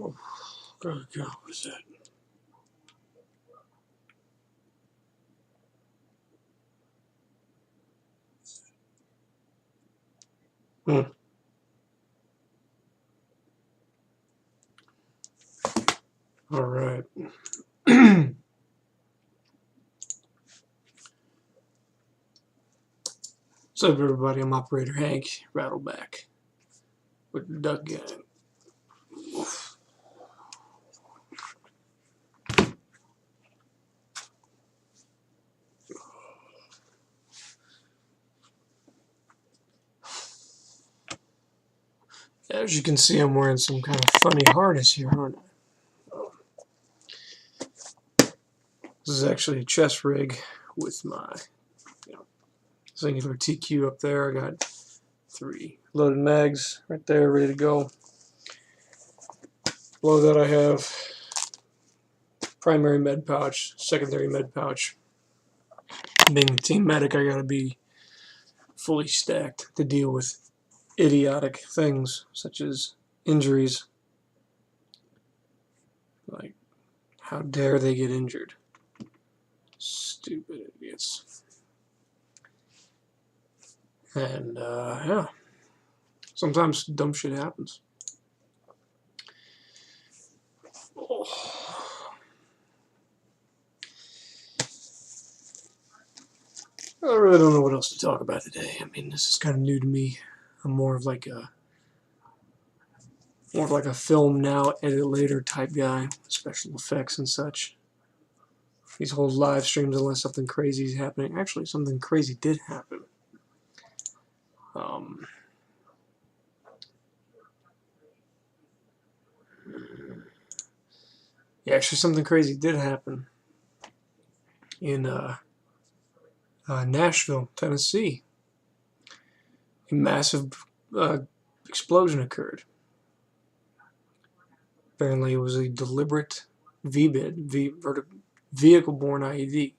Oh, good God, what is that? All right. What's up, everybody? I'm Operator Hank, Rattleback, with the Duck Gang. As you can see, I'm wearing some kind of funny harness here, aren't I? This is actually a chest rig with my, singular TQ up there. I got 3 loaded mags right there, ready to go. Below that, I have primary med pouch, secondary med pouch. Being a team medic, I gotta be fully stacked to deal with idiotic things such as injuries. Like, how dare they get injured? Stupid idiots. And yeah, sometimes dumb shit happens. Oh. I really don't know what else to talk about today. I mean, this is kind of new to me. I'm more of like a film now, edit later type guy, special effects and such. These whole live streams, unless something crazy is happening. Actually, something crazy did happen. Yeah, actually, something crazy did happen in Nashville, Tennessee. A massive explosion occurred. Apparently, it was a deliberate vehicle-borne IED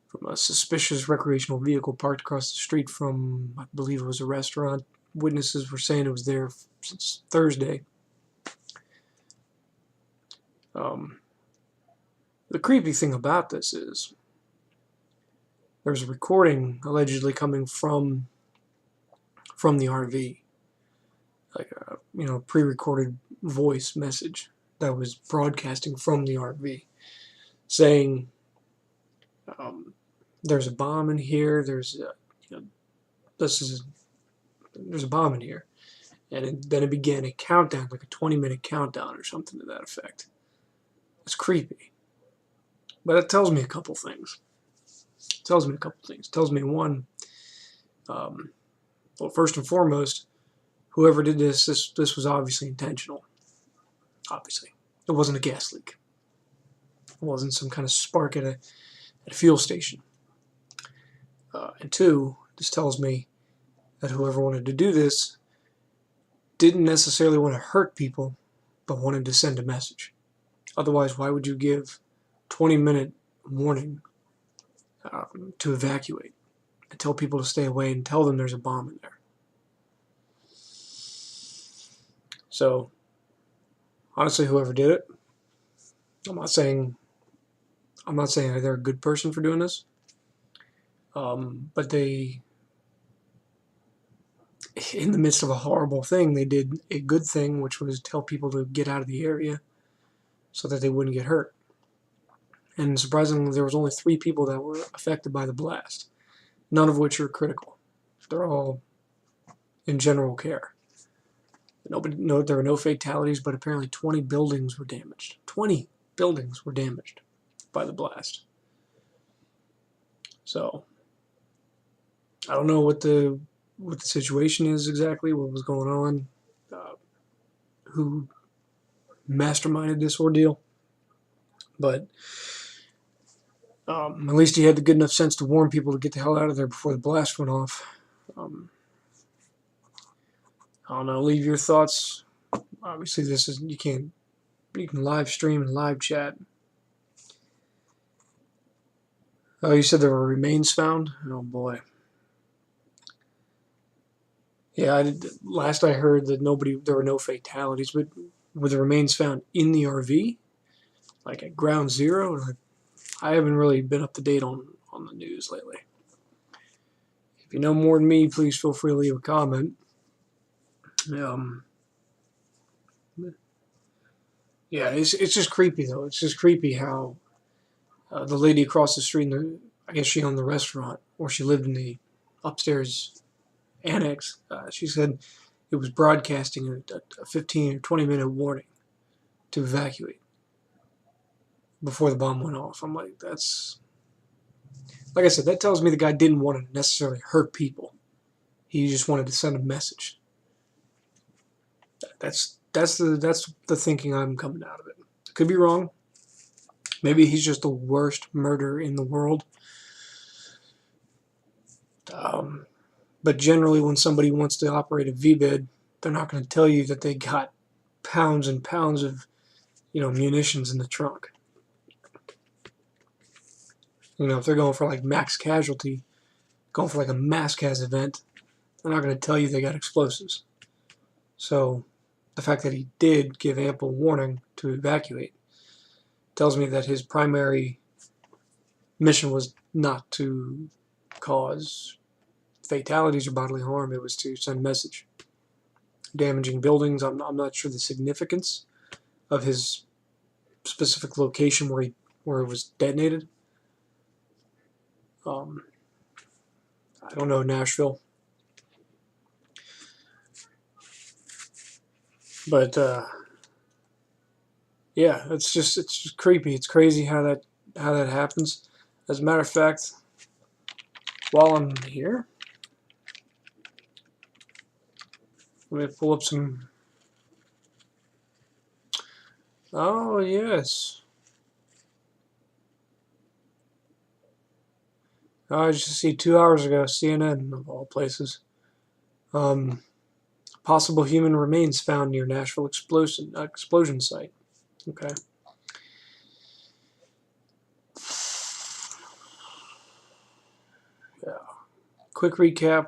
from a suspicious recreational vehicle parked across the street from, I believe it was a restaurant. Witnesses were saying it was there since Thursday. The creepy thing about this is there's a recording allegedly coming from the RV, like a pre-recorded voice message that was broadcasting from the RV, saying there's a bomb in here. There's a bomb in here, and then it began a countdown, like a 20-minute countdown or something to that effect. It's creepy, but it tells me a couple things. It tells me, one, well, first and foremost, whoever did this was obviously intentional. Obviously, it wasn't a gas leak. It wasn't some kind of spark at a fuel station. And 2, this tells me that whoever wanted to do this didn't necessarily want to hurt people, but wanted to send a message. Otherwise, why would you give 20-minute warning to evacuate and tell people to stay away and tell them there's a bomb in there? So, honestly, whoever did it, I'm not saying they're a good person for doing this, but they, in the midst of a horrible thing, they did a good thing, which was tell people to get out of the area so that they wouldn't get hurt. And surprisingly, there was only 3 people that were affected by the blast, none of which are critical. They're all in general care. There were no fatalities, but apparently 20 buildings were damaged. 20 buildings were damaged by the blast. So, I don't know what the situation is exactly, what was going on, who masterminded this ordeal, but at least he had the good enough sense to warn people to get the hell out of there before the blast went off. I don't know, leave your thoughts. Obviously, you can live stream and live chat. Oh, you said there were remains found? Oh boy. Yeah, last I heard that there were no fatalities, but were the remains found in the RV, like at ground zero? Like, I haven't really been up to date on the news lately. If you know more than me, please feel free to leave a comment. Yeah, it's just creepy though. It's just creepy how the lady across the street, I guess she owned the restaurant, or she lived in the upstairs annex. She said it was broadcasting a 15 or 20-minute warning to evacuate before the bomb went off. I'm like, like I said, that tells me the guy didn't want to necessarily hurt people. He just wanted to send a message. That's the thinking I'm coming out of it. Could be wrong. Maybe he's just the worst murderer in the world. But generally, when somebody wants to operate a VBID, they're not going to tell you that they got pounds and pounds of, munitions in the trunk. If they're going for like max casualty, going for like a mass cas event, they're not going to tell you they got explosives. So the fact that he did give ample warning to evacuate tells me that his primary mission was not to cause fatalities or bodily harm. It was to send a message. Damaging buildings, I'm not sure the significance of his specific location where it was detonated. I don't know Nashville, but yeah, it's just creepy. It's crazy how that happens. As a matter of fact, while I'm here, let me pull up some. Oh yes. I just see 2 hours ago, CNN of all places. Possible human remains found near Nashville explosion site. Okay. Yeah. Quick recap.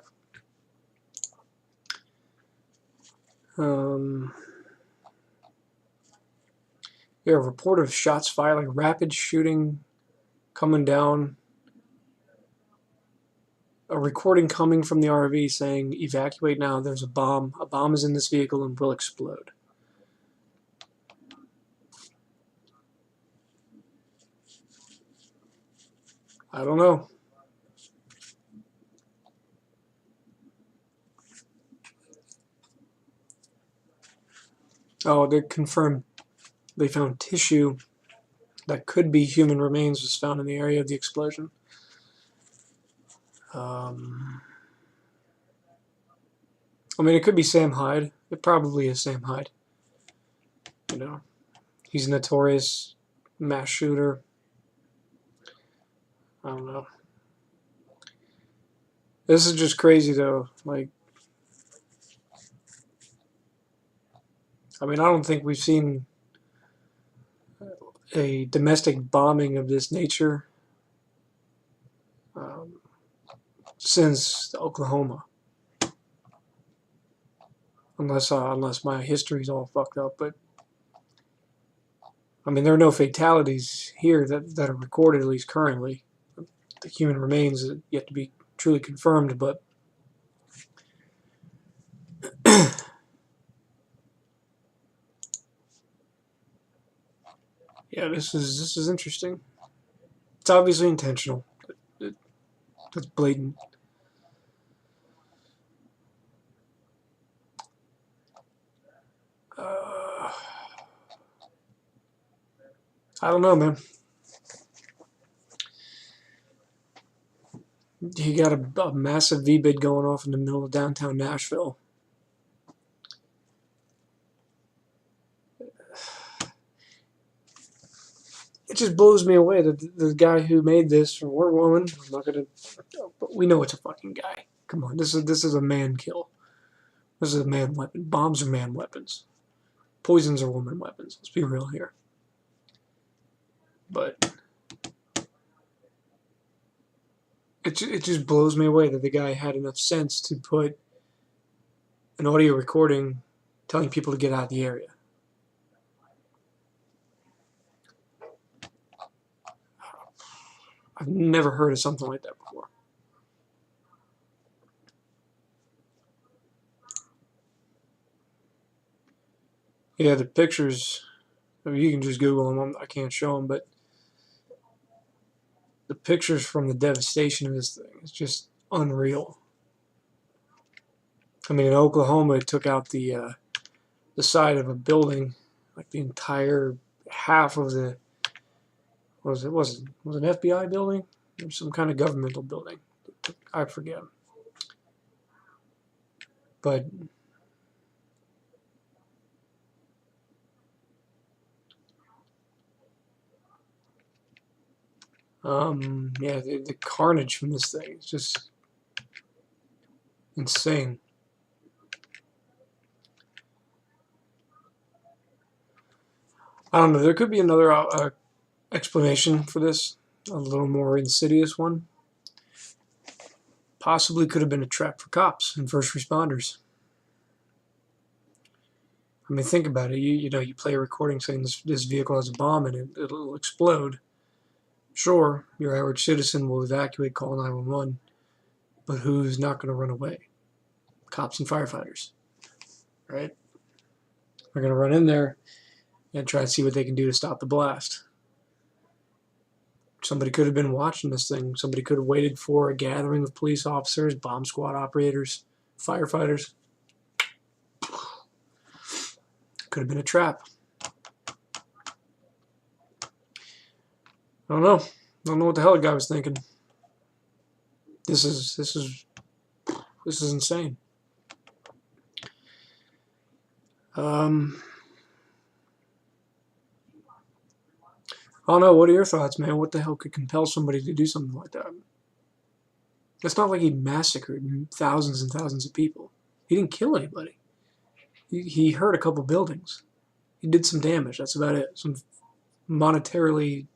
Yeah, a report of shots fired, like rapid shooting coming down. A recording coming from the RV saying, "Evacuate now, there's a bomb. A bomb is in this vehicle and will explode." I don't know. Oh, they confirmed they found tissue that could be human remains was found in the area of the explosion. I mean, it could be Sam Hyde. It probably is Sam Hyde. He's a notorious mass shooter. I don't know. This is just crazy, though. Like, I mean, I don't think we've seen a domestic bombing of this nature since Oklahoma. Unless my history's all fucked up, but I mean there are no fatalities here that are recorded, at least currently. The human remains are yet to be truly confirmed, but yeah, this is interesting. It's obviously intentional. It's blatant. I don't know, man. You got a massive VBID going off in the middle of downtown Nashville. It just blows me away that the guy who made this, or woman, I'm not gonna, but we know it's a fucking guy. Come on, this is a man kill. This is a man weapon. Bombs are man weapons. Poisons are woman weapons. Let's be real here. But it just blows me away that the guy had enough sense to put an audio recording telling people to get out of the area. I've never heard of something like that before. Yeah, the pictures, I mean, you can just Google them. I can't show them, but the pictures from the devastation of this thing is just unreal. I mean, in Oklahoma, it took out the side of a building, like the entire half of the, what was it? Was it an FBI building or some kind of governmental building? I forget. But yeah, the carnage from this thing is just insane. I don't know. There could be another explanation for this, a little more insidious one. Possibly could have been a trap for cops and first responders. I mean, think about it. You know, you play a recording saying this vehicle has a bomb in it, it'll explode. Sure, your average citizen will evacuate, call 911, but who's not going to run away? Cops and firefighters, right? They're going to run in there and try to see what they can do to stop the blast. Somebody could have been watching this thing. Somebody could have waited for a gathering of police officers, bomb squad operators, firefighters. Could have been a trap. I don't know. I don't know what the hell the guy was thinking. This is insane. I don't know. What are your thoughts, man? What the hell could compel somebody to do something like that? It's not like he massacred thousands and thousands of people. He didn't kill anybody. He hurt a couple buildings. He did some damage. That's about it. Some monetarily,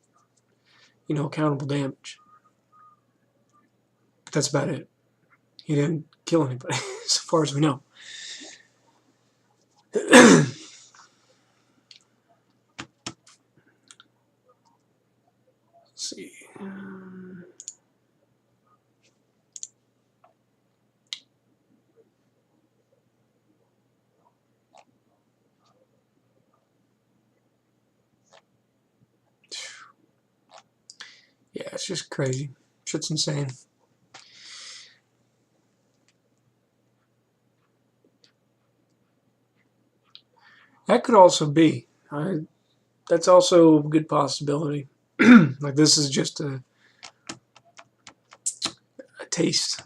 accountable damage. But that's about it. He didn't kill anybody, as far as we know. Let's see. Yeah, it's just crazy. Shit's insane. That could also be. That's also a good possibility. Like, this is just a taste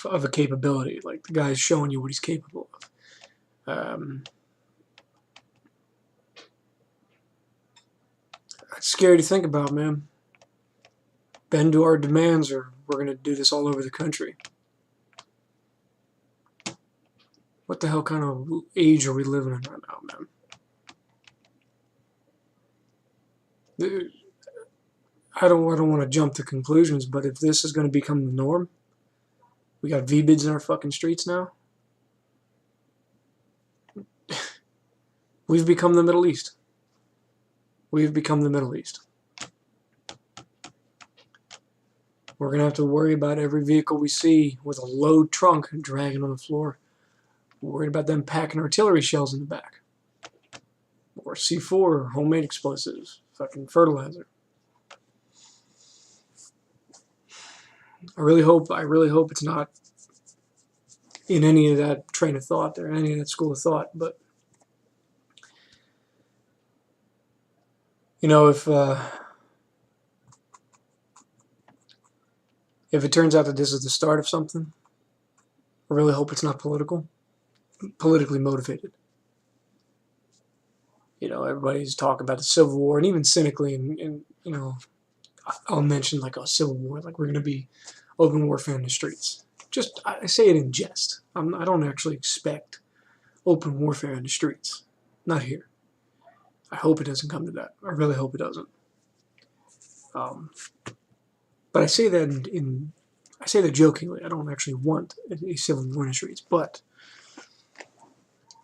of a capability. Like, the guy's showing you what he's capable of. It's scary to think about, man. Bend to our demands, or we're going to do this all over the country. What the hell kind of age are we living in right now, man? I don't want to jump to conclusions, but if this is going to become the norm, we got VBIDs in our fucking streets now. We've become the Middle East. We've become the Middle East. We're going to have to worry about every vehicle we see with a load trunk dragging on the floor. We're worried about them packing artillery shells in the back. Or C4, homemade explosives, fucking fertilizer. I really hope it's not in any of that train of thought or any of that school of thought. But if it turns out that this is the start of something, I really hope it's not politically motivated. Everybody's talking about the Civil War, and even cynically, and I'll mention like a Civil War, like we're going to be open warfare in the streets. Just, I say it in jest. I don't actually expect open warfare in the streets. Not here. I hope it doesn't come to that. I really hope it doesn't. But I say that I say that jokingly. I don't actually want a civil war in the streets, but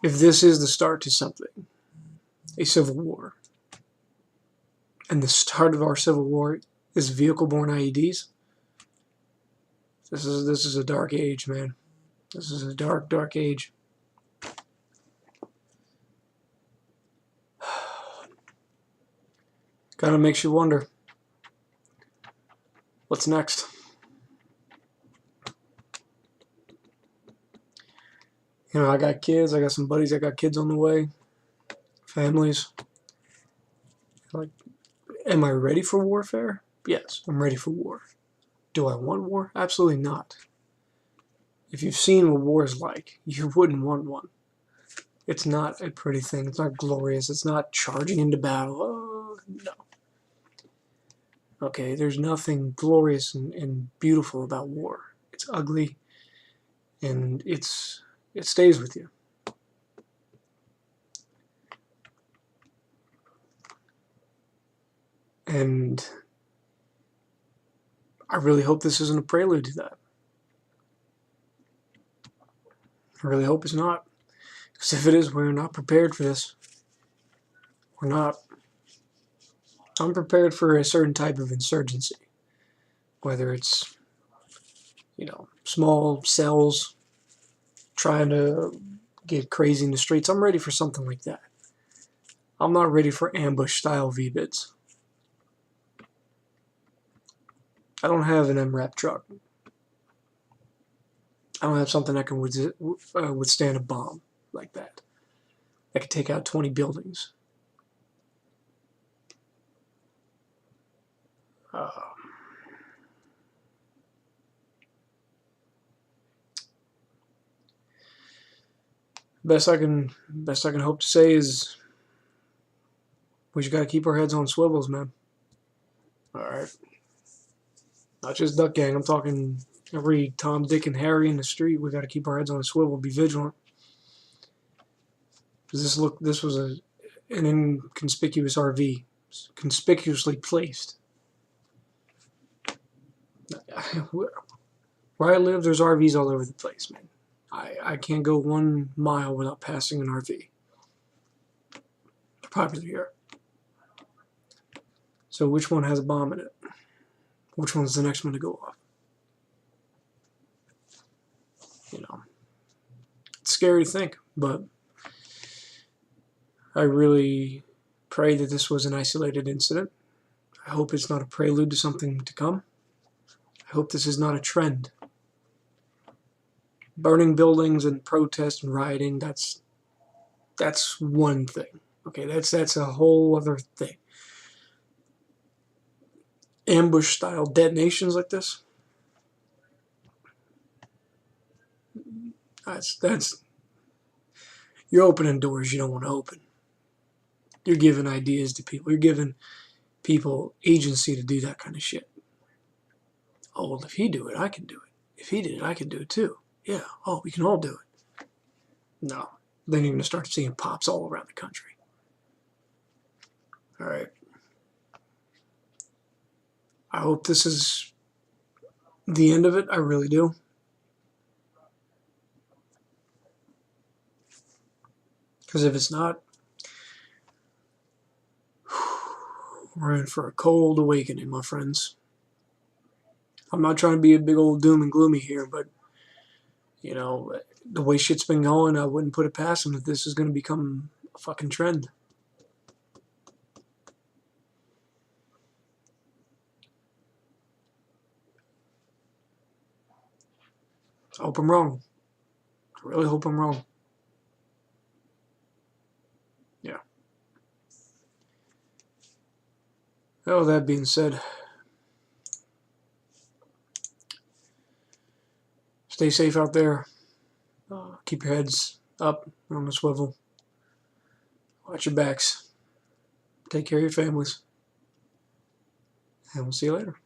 if this is the start to something, a civil war, and the start of our civil war is vehicle-borne IEDs, this is a dark age, man. This is a dark, dark age. Kind of makes you wonder, what's next? You know, I got kids. I got some buddies that got kids on the way. Families. Like, am I ready for warfare? Yes, I'm ready for war. Do I want war? Absolutely not. If you've seen what war is like, you wouldn't want one. It's not a pretty thing. It's not glorious. It's not charging into battle. Oh, no. Okay, there's nothing glorious and beautiful about war. It's ugly, and it stays with you. And I really hope this isn't a prelude to that. I really hope it's not. Because if it is, we're not prepared for this. We're not. I'm prepared for a certain type of insurgency. Whether it's, you know, small cells trying to get crazy in the streets. I'm ready for something like that. I'm not ready for ambush-style VBIDs. I don't have an MRAP truck. I don't have something that can withstand a bomb like that. That could take out 20 buildings. Best I can hope to say is we just gotta keep our heads on swivels, man. All right. Not just Duck Gang. I'm talking every Tom, Dick, and Harry in the street. We gotta keep our heads on a swivel. Be vigilant. This was an inconspicuous RV, conspicuously placed. Where I live, there's RVs all over the place, man. I can't go 1 mile without passing an RV. They're popular here. So which one has a bomb in it? Which one's the next one to go off? You know, it's scary to think, but I really pray that this was an isolated incident. I hope it's not a prelude to something to come. I hope this is not a trend. Burning buildings and protest and rioting, that's one thing. Okay, that's a whole other thing. Ambush style detonations like this, that's you're opening doors you don't want to open. You're giving ideas to people. You're giving people agency to do that kind of shit. Oh, well, if he do it, I can do it. If he did it, I can do it too. Yeah, oh, we can all do it. No, then you're going to start seeing pops all around the country. All right. I hope this is the end of it. I really do. Because if it's not, we're in for a cold awakening, my friends. I'm not trying to be a big old doom and gloomy here, but, you know, the way shit's been going, I wouldn't put it past them that this is going to become a fucking trend. I hope I'm wrong. I really hope I'm wrong. Yeah. Well, that being said, stay safe out there. Keep your heads up on the swivel. Watch your backs. Take care of your families. And we'll see you later.